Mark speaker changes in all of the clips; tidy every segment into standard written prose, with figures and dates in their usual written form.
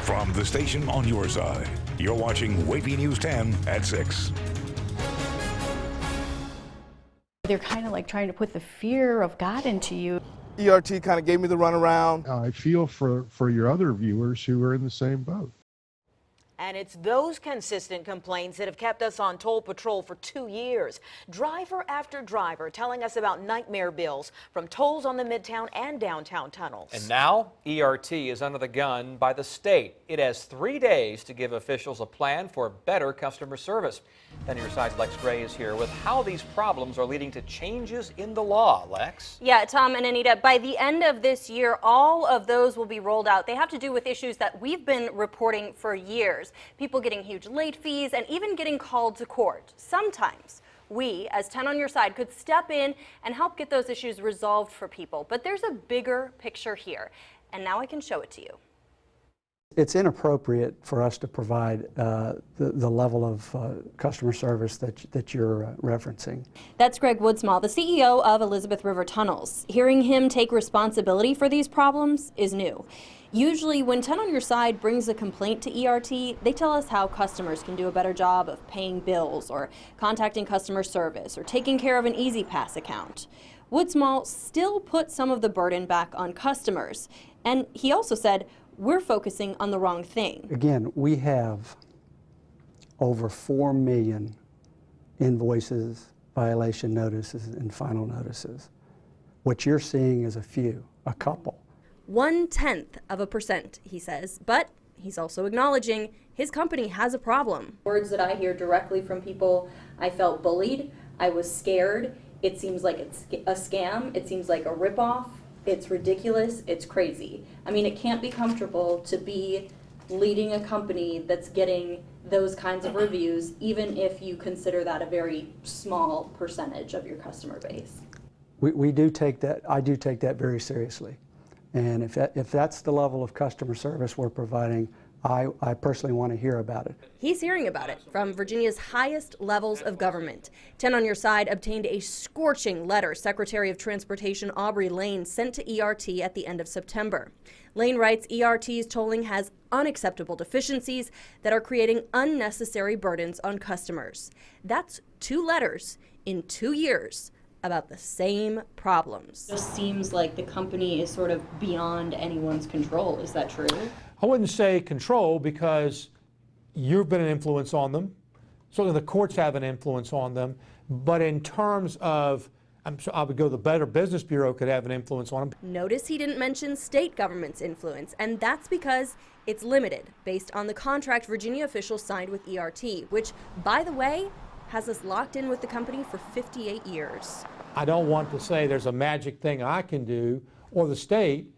Speaker 1: From the station on your side, you're watching Wavy News 10 at 6.
Speaker 2: They're kind of like trying to put the fear of God into you.
Speaker 3: ERT kind of gave me the runaround.
Speaker 4: I feel for your other viewers who are in the same boat.
Speaker 5: And it's those consistent complaints that have kept us on toll patrol for 2 years. Driver after driver telling us about nightmare bills from tolls on the Midtown and downtown tunnels.
Speaker 6: And now ERT is under the gun by the state. It has 3 days to give officials a plan for better customer service. Then your side's Lex Gray is here with how these problems are leading to changes in the law. Lex?
Speaker 7: Yeah, Tom and Anita, by the end of this year, all of those will be rolled out. They have to do with issues that we've been reporting for years. People getting huge late fees and even getting called to court. Sometimes we, as 10 on your side, could step in and help get those issues resolved for people. But there's a bigger picture here, and now I can show it to you.
Speaker 8: It's inappropriate for us to provide the level of customer service that you're referencing.
Speaker 7: That's Greg Woodsmall, the CEO of Elizabeth River Tunnels. Hearing him take responsibility for these problems is new. Usually when 10 on your side brings a complaint to ERT, they tell us how customers can do a better job of paying bills or contacting customer service or taking care of an Easy Pass account. Woodsmall still put some of the burden back on customers. And he also said, we're focusing on the wrong thing.
Speaker 8: Again, we have over 4 million invoices, violation notices, and final notices. What you're seeing is a couple.
Speaker 7: 0.1%, he says, but he's also acknowledging his company has a problem. Words that I hear directly from people: I felt bullied, I was scared, it seems like it's a scam, it seems like a ripoff, it's ridiculous, it's crazy. I mean, it can't be comfortable to be leading a company that's getting those kinds of reviews, even if you consider that a very small percentage of your customer base.
Speaker 8: We do take that, I do take that very seriously. And if that's the level of customer service we're providing, I personally want to hear about it.
Speaker 7: He's hearing about it from Virginia's highest levels of government. 10 on your side obtained a scorching letter Secretary of Transportation Aubrey Lane sent to ERT at the end of September. Lane writes ERT's tolling has unacceptable deficiencies that are creating unnecessary burdens on customers. That's 2 letters in 2 years about the same problems. It just seems like the company is sort of beyond anyone's control. Is that true?
Speaker 9: I wouldn't say control, because you've been an influence on them. Certainly the courts have an influence on them. But in terms of, I would go the Better Business Bureau could have an influence on them.
Speaker 7: Notice he didn't mention state government's influence, and that's because it's limited based on the contract Virginia officials signed with ERT, which, by the way, has us locked in with the company for 58 years.
Speaker 9: I don't want to say there's a magic thing I can do, or the state,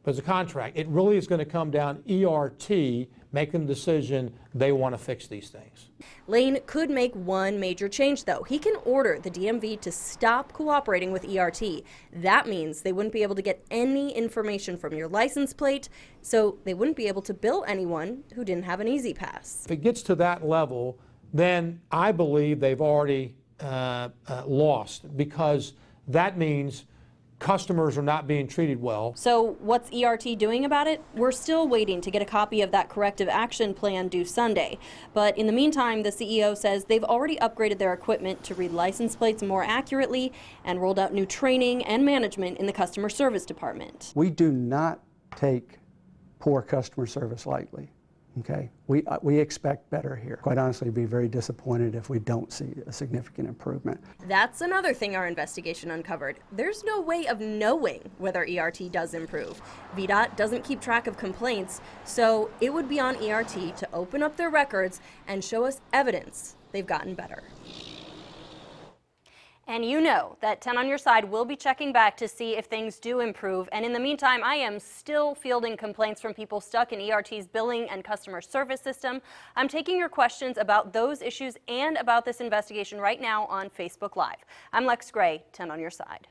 Speaker 9: but it's a contract. It really is going to come down ERT making the decision they want to fix these things.
Speaker 7: Lane could make one major change, though. He can order the DMV to stop cooperating with ERT. That means they wouldn't be able to get any information from your license plate, so they wouldn't be able to bill anyone who didn't have an Easy Pass.
Speaker 9: If it gets to that level, then I believe they've already lost, because that means customers are not being treated well.
Speaker 7: So what's ERT doing about it? We're still waiting to get a copy of that corrective action plan due Sunday. But in the meantime, the CEO says they've already upgraded their equipment to read license plates more accurately and rolled out new training and management in the customer service department.
Speaker 8: We do not take poor customer service lightly. Okay, we expect better here. Quite honestly, be very disappointed if we don't see a significant improvement.
Speaker 7: That's another thing our investigation uncovered. There's no way of knowing whether ERT does improve. VDOT doesn't keep track of complaints, so it would be on ERT to open up their records and show us evidence they've gotten better. And you know that 10 on your side will be checking back to see if things do improve. And in the meantime, I am still fielding complaints from people stuck in ERT's billing and customer service system. I'm taking your questions about those issues and about this investigation right now on Facebook Live. I'm Lex Gray, 10 on your side.